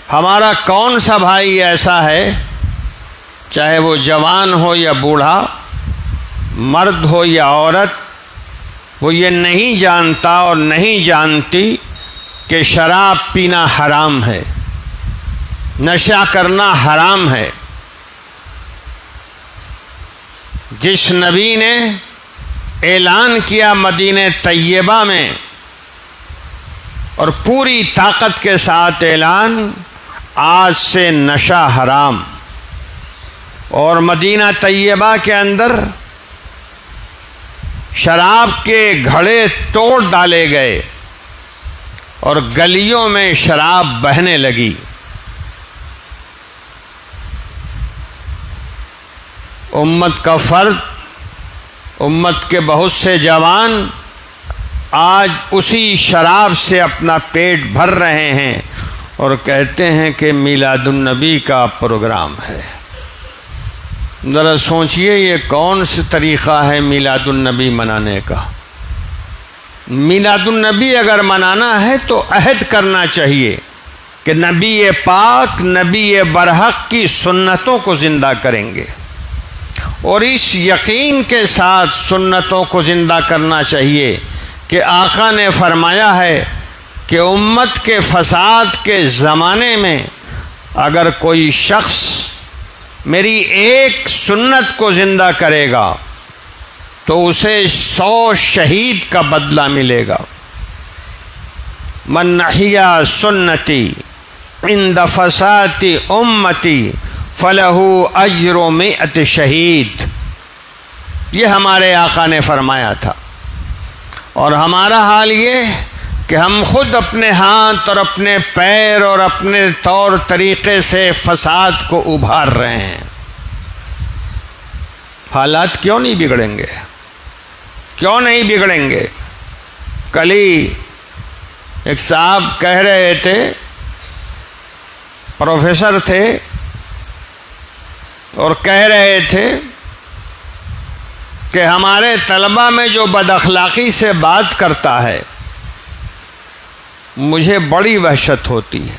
ہمارا کون سا بھائی ایسا ہے، چاہے وہ جوان ہو یا بوڑھا، مرد ہو یا عورت، وہ یہ نہیں جانتا اور نہیں جانتی کہ شراب پینا حرام ہے، نشہ کرنا حرام ہے۔ جس نبی نے اعلان کیا مدینہ طیبہ میں اور پوری طاقت کے ساتھ اعلان، آج سے نشہ حرام، اور مدینہ طیبہ کے اندر شراب کے گھڑے توڑ ڈالے گئے اور گلیوں میں شراب بہنے لگی۔ امت کا فرد، امت کے بہت سے جوان آج اسی شراب سے اپنا پیٹ بھر رہے ہیں اور کہتے ہیں کہ میلاد النبی کا پروگرام ہے۔ ذرا سوچئے یہ کون سا طریقہ ہے میلاد النبی منانے کا؟ میلاد النبی اگر منانا ہے تو عہد کرنا چاہیے کہ نبی پاک، نبی برحق کی سنتوں کو زندہ کریں گے، اور اس یقین کے ساتھ سنتوں کو زندہ کرنا چاہیے کہ آقا نے فرمایا ہے کہ امت کے فساد کے زمانے میں اگر کوئی شخص میری ایک سنت کو زندہ کرے گا تو اسے 100 شہید کا بدلہ ملے گا۔ من احیا سنتی عند فساد امتی فلہ اجر 100 شہید، یہ ہمارے آقا نے فرمایا تھا۔ اور ہمارا حال یہ کہ ہم خود اپنے ہاتھ اور اپنے پیر اور اپنے طور طریقے سے فساد کو ابھار رہے ہیں۔ حالات کیوں نہیں بگڑیں گے؟ کیوں نہیں بگڑیں گے؟ کل ہی ایک صاحب کہہ رہے تھے، پروفیسر تھے، اور کہہ رہے تھے کہ ہمارے طلبہ میں جو بد اخلاقی سے بات کرتا ہے مجھے بڑی وحشت ہوتی ہے۔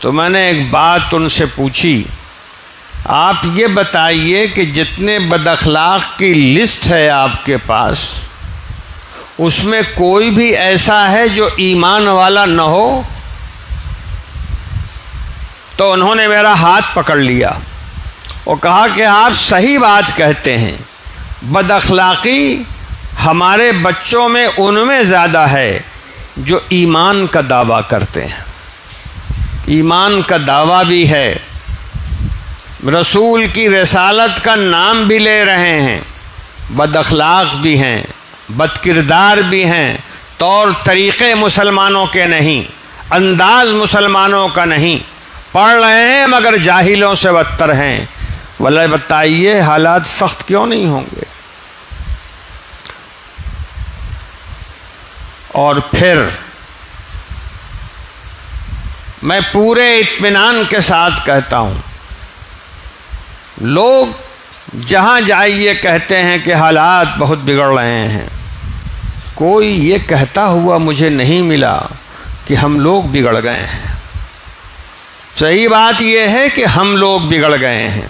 تو میں نے ایک بات ان سے پوچھی، آپ یہ بتائیے کہ جتنے بد اخلاق کی لسٹ ہے آپ کے پاس، اس میں کوئی بھی ایسا ہے جو ایمان والا نہ ہو؟ تو انہوں نے میرا ہاتھ پکڑ لیا اور کہا کہ آپ صحیح بات کہتے ہیں، بد اخلاقی ہمارے بچوں میں ان میں زیادہ ہے جو ایمان کا دعویٰ کرتے ہیں، ایمان کا دعویٰ بھی ہے، رسول کی رسالت کا نام بھی لے رہے ہیں، بد اخلاق بھی ہیں، بد کردار بھی ہیں، طور طریقے مسلمانوں کے نہیں، انداز مسلمانوں کا نہیں، پڑھ رہے ہیں مگر جاہلوں سے بدتر ہیں۔ واللہ بتائیے حالات سخت کیوں نہیں ہوں گے؟ اور پھر میں پورے اطمینان کے ساتھ کہتا ہوں، لوگ جہاں جائیے کہتے ہیں کہ حالات بہت بگڑ رہے ہیں، کوئی یہ کہتا ہوا مجھے نہیں ملا کہ ہم لوگ بگڑ گئے ہیں۔ صحیح بات یہ ہے کہ ہم لوگ بگڑ گئے ہیں،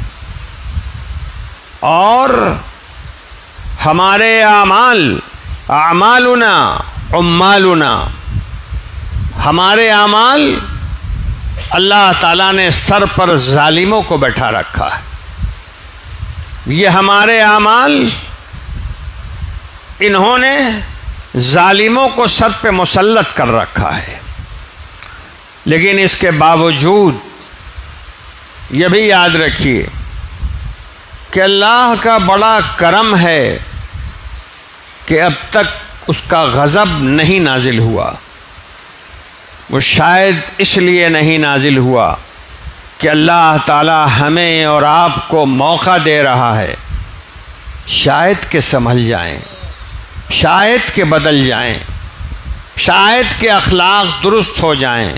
اور ہمارے اعمالنا عمالنا، ہمارے اعمال اللہ تعالیٰ نے سر پر ظالموں کو بیٹھا رکھا ہے۔ یہ ہمارے اعمال انہوں نے ظالموں کو سر پہ مسلط کر رکھا ہے، لیکن اس کے باوجود یہ بھی یاد رکھیے کہ اللہ کا بڑا کرم ہے کہ اب تک اس کا غضب نہیں نازل ہوا۔ وہ شاید اس لیے نہیں نازل ہوا کہ اللہ تعالی ہمیں اور آپ کو موقع دے رہا ہے، شاید کہ سنبھل جائیں، شاید کہ بدل جائیں، شاید کہ اخلاق درست ہو جائیں،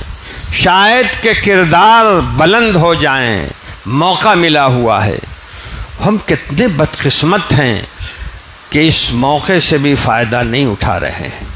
شاید کہ کردار بلند ہو جائیں۔ موقع ملا ہوا ہے، ہم کتنے بدقسمت ہیں کہ اس موقع سے بھی فائدہ نہیں اٹھا رہے ہیں۔